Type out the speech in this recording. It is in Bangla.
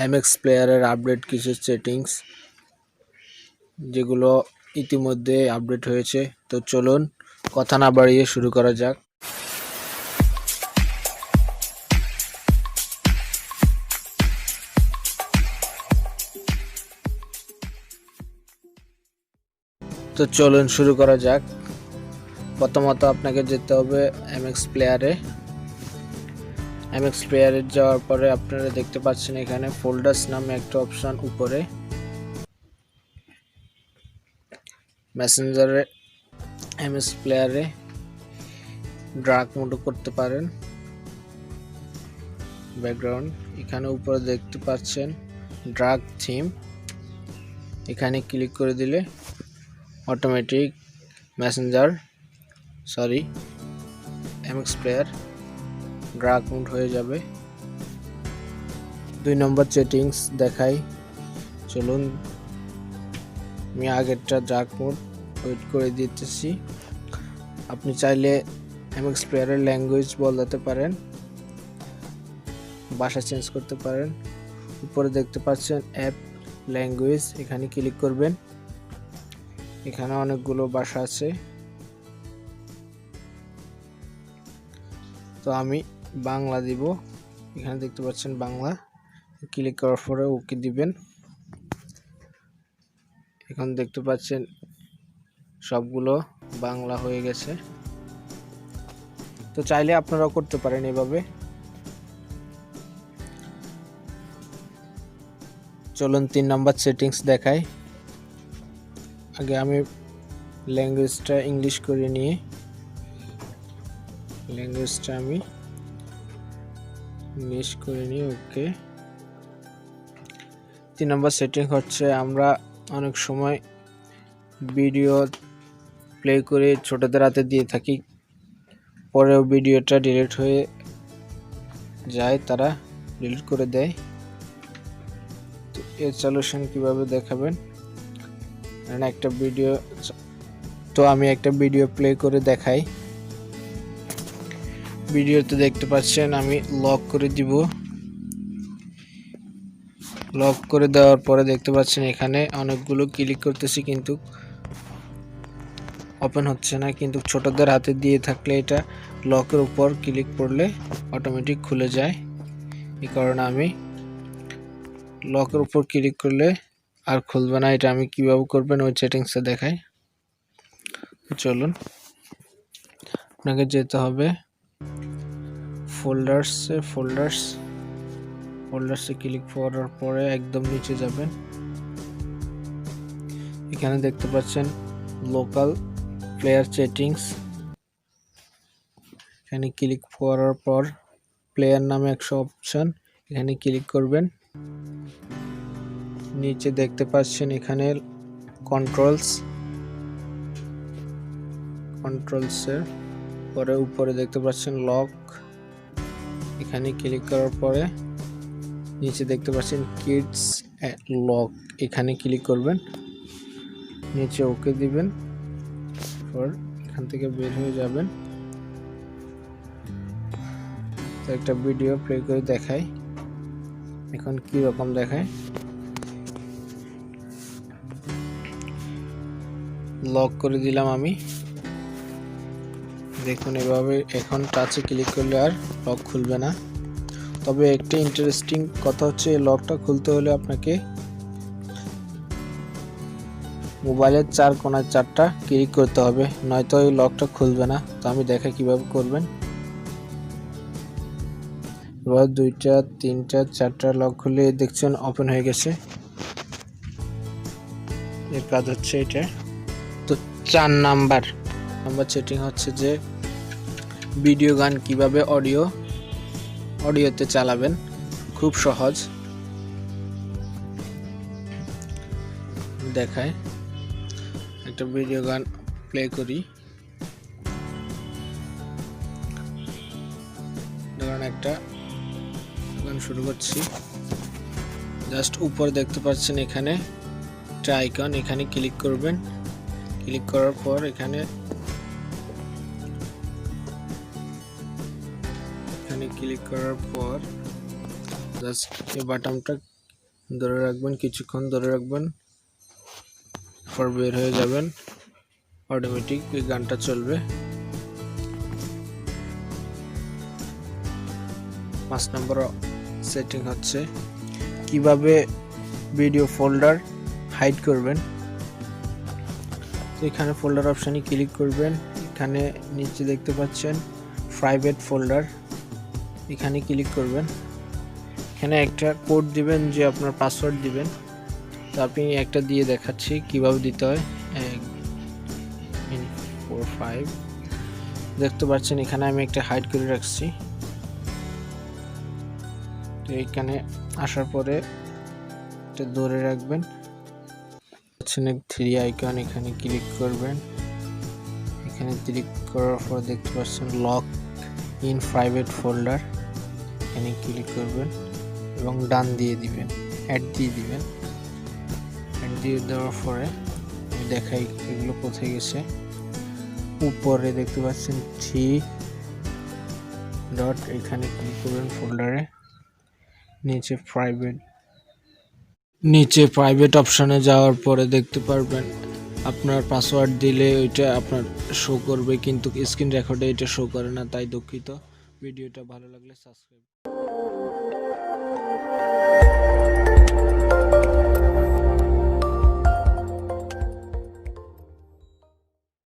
এমএক্স প্লেয়ারের আপডেট কিছু সেটিংস যেগুলো ইতিমধ্যে আপডেট হয়েছে। তো চলুন কথা না বাড়িয়ে শুরু করা যাক। প্রথমত আপনাকে যেতে হবে এমএক্স প্লেয়ারে যাওয়ার পরে আপনারা দেখতে পাচ্ছেন এখানে ফোল্ডার্স নামে একটা অপশন উপরে। মেসেঞ্জারে এমএক্স প্লেয়ারে ড্রাগ মোড করতে পারেন। ব্যাকগ্রাউন্ড এখানে উপরে দেখতে পাচ্ছেন ড্রাগ থিম, এখানে ক্লিক করে দিলে automatic MX player drug mode হয়ে যাবে। 2 নম্বর সেটিংস দেখাই, চলুন আমি আগেরটা ড্রাগ মোড ওয়েট করে দিতেছি। আপনি চাইলে এমএক্স প্লেয়ারের ল্যাঙ্গুয়েজ বদলাতে পারেন, ভাষা চেঞ্জ করতে পারেন। উপরে দেখতে পাচ্ছেন অ্যাপ ল্যাঙ্গুয়েজ, এখানে ক্লিক করবেন। এখানে অনেকগুলো ভাষা আছে, তো আমি বাংলা দিব। এখানে দেখতে পাচ্ছেন বাংলা, ক্লিক করার পরে ওকে দিবেন। এখন দেখতে পাচ্ছেন সবগুলো বাংলা হয়ে গেছে। তো চাইলে আপনারাও করতে পারেন এভাবে। চলুন 3 নম্বর সেটিংস দেখাই। আগে আমি ল্যাঙ্গুয়েজটা ইংলিশ করে নিয়ে ওকে। 3 নম্বর সেটিং হচ্ছে আমরা অনেক সময় ভিডিও প্লে করে ছোটদের হাতে দিয়ে থাকি, পরেও ভিডিওটা ডিলিট হয়ে যায়, তারা ডিলিট করে দেয়। তো এর সলিউশন কিভাবে দেখাবেন, আমি একটা ভিডিও প্লে করে দেখাই। ভিডিওতে দেখতে পাচ্ছেন আমি লক করে দিব। লক করে দেওয়ার পরে দেখতে পাচ্ছেন এখানে অনেকগুলো ক্লিক করতেছি কিন্তু ওপেন হচ্ছে না, কিন্তু ছোটদের হাতে দিয়ে থাকলে এটা লকের উপর ক্লিক করলে অটোমেটিক খুলে যায়। এই কারণে আমি লকের উপর ক্লিক করলে আর খুলবে না। এটা আমি কিভাবে করবেন ওই সেটিংসে দেখাই। চলুন, আপনাকে যেতে হবে ফোল্ডার্সে ক্লিক করার পরে একদম নিচে যাবেন। এখানে দেখতে পাচ্ছেন লোকাল প্লেয়ার সেটিংস, এখানে ক্লিক করার পর প্লেয়ার নামে একটা অপশন, এখানে ক্লিক করবেন। নিচে দেখতে পাচ্ছেন এখানে কন্ট্রোলসের পরে উপরে দেখতে পাচ্ছেন লক, এখানে ক্লিক করার পরে নিচে দেখতে পাচ্ছেন কিডস লক, এখানে ক্লিক করবেন, নিচে ওকে দিবেন, পর এখান থেকে বের হয়ে যাবেন। তো একটা ভিডিও প্লে করে দেখাই এখন কি রকম দেখায়। লক করে দিলাম আমি, দেখুন এভাবে। এখন টাচে ক্লিক করলে আর লক খুলবে না। তবে একটা ইন্টারেস্টিং কথা হচ্ছে, এই লকটা খুলতে হলে আপনাকে মোবাইলের 4 কোণায় 4টা ক্লিক করতে হবে, নয়তো এই লকটা খুলবে না। তো আমি দেখাই কিভাবে করবেন। এবার 2টা 3টা 4টা লক খুলে দেখছেন ওপেন হয়ে গেছে। এর কাজ হচ্ছে এটা। তো 4 নাম্বার সেটিং হচ্ছে যে ভিডিও গান কিভাবে অডিওতে চালাবেন, খুব সহজ। দেখায় একটা ভিডিও গান প্লে করি, ধরুন একটা গান শুরু করছি। জাস্ট উপরে দেখতে পাচ্ছেন এখানে একটা আইকন, এখানে ক্লিক করবেন। ক্লিক করার পর এখানে ক্লিক করার পর জাস্ট এই বাটনটা ধরে রাখবেন, কিছুক্ষণ ধরে রাখবেন, পর বের হয়ে যাবেন, অটোমেটিক এই গানটা চলবে। 5 নম্বর সেটিং হচ্ছে কিভাবে ভিডিও ফোল্ডার হাইড করবেন। তো এখানে ফোল্ডার অপশানে ক্লিক করবেন, এখানে নিচে দেখতে পাচ্ছেন প্রাইভেট ফোল্ডার, এখানে ক্লিক করবেন। এখানে একটা কোড দিবেন, যে আপনার পাসওয়ার্ড দিবেন। তো আমি একটা দিয়ে দেখাচ্ছি কিভাবে দিতে হয়। 4 5 দেখতে পাচ্ছেন, এখানে আমি একটা হাইড করে রাখছি। তো এখানে আসার পরে এটা ধরে রাখবেন, 3 আইকন, এখানে ক্লিক করবেন। এখানে ক্লিক করার পর দেখতে পাচ্ছেন লক ইন প্রাইভেট ফোল্ডার, এখানে ক্লিক করবেন এবং ডান দিয়ে দিবেন, অ্যাড দিয়ে দিবেন। অ্যাড দিয়ে দেওয়ার পরে আমি দেখাই এগুলো কোথায় গেছে। উপরে দেখতে পাচ্ছেন 3 ডট, এখানে ক্লিক করবেন ফোল্ডারে, নিচে প্রাইভেট অপশনে যাওয়ার পরে দেখতে পারবেন আপনার পাসওয়ার্ড দিলে ওইটা আপনার শো করবে, কিন্তু স্ক্রিন রেকর্ডে এটা শো করে না, তাই দুঃখিত। ভিডিওটা ভালো লাগলে সাবস্ক্রাইব।